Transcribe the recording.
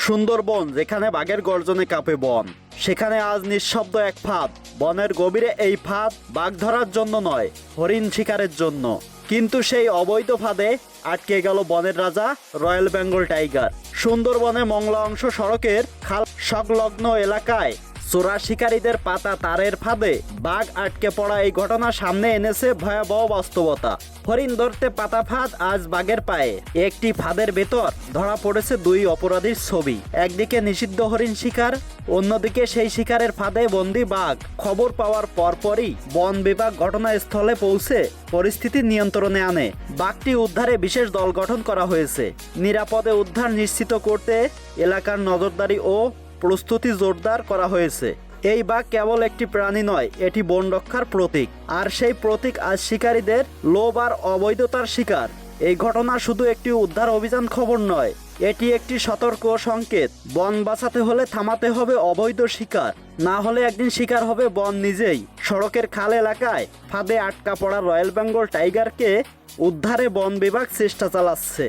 সুন্দরবন যেখানে বাঘের গর্জনে কাঁপে বন, সেখানে আজ নিঃশব্দ এক ফাঁদ। বনের গভীরে এই ফাঁদ বাঘ ধরার জন্য নয়, হরিণ শিকারের জন্য। কিন্তু সেই অবৈধ ফাঁদে আটকে গেল বনের রাজা রয়্যাল বেঙ্গল টাইগার। সুন্দরবনে মংলা অংশ সড়কের খাল সংলগ্ন এলাকায় চোরা শিকারীদের পাতা তারের ফাঁদে বাঘ আটকে পড়া এই ঘটনা সামনে এনেছে ভয়াবহ বাস্তবতা। হরিণ ধরতে পাতা ফাঁদ আজ বাঘের পায়ে। একটি ফাঁদের ভেতর ধরা পড়েছে দুই অপরাধীর ছবি। একদিকে নিষিদ্ধ হরিণ শিকার, অন্যদিকে সেই শিকারের ফাঁদে বন্দি বাঘ। খবর পাওয়ার পরপরই বন বিভাগ ঘটনাস্থলে পৌঁছে পরিস্থিতি নিয়ন্ত্রণে আনে। বাঘটি উদ্ধারে বিশেষ দল গঠন করা হয়েছে। নিরাপদে উদ্ধার নিশ্চিত করতে এলাকার নজরদারি ও প্রস্তুতি জোরদার করা হয়েছে। এই বাঘ কেবল একটি প্রাণী নয়, এটি বন রক্ষার প্রতীক। আর সেই প্রতীক আজ শিকারীদের লোভ আর অবৈধতার শিকার। এই ঘটনা শুধু একটি উদ্ধার অভিযান খবর নয়, এটি একটি সতর্ক সংকেত। বন বাঁচাতে হলে থামাতে হবে অবৈধ শিকার, না হলে একদিন শিকার হবে বন নিজেই। সড়কের খাল এলাকায় ফাঁদে আটকা পড়া রয়্যাল বেঙ্গল টাইগারকে উদ্ধারে বন বিভাগ চেষ্টা চালাচ্ছে।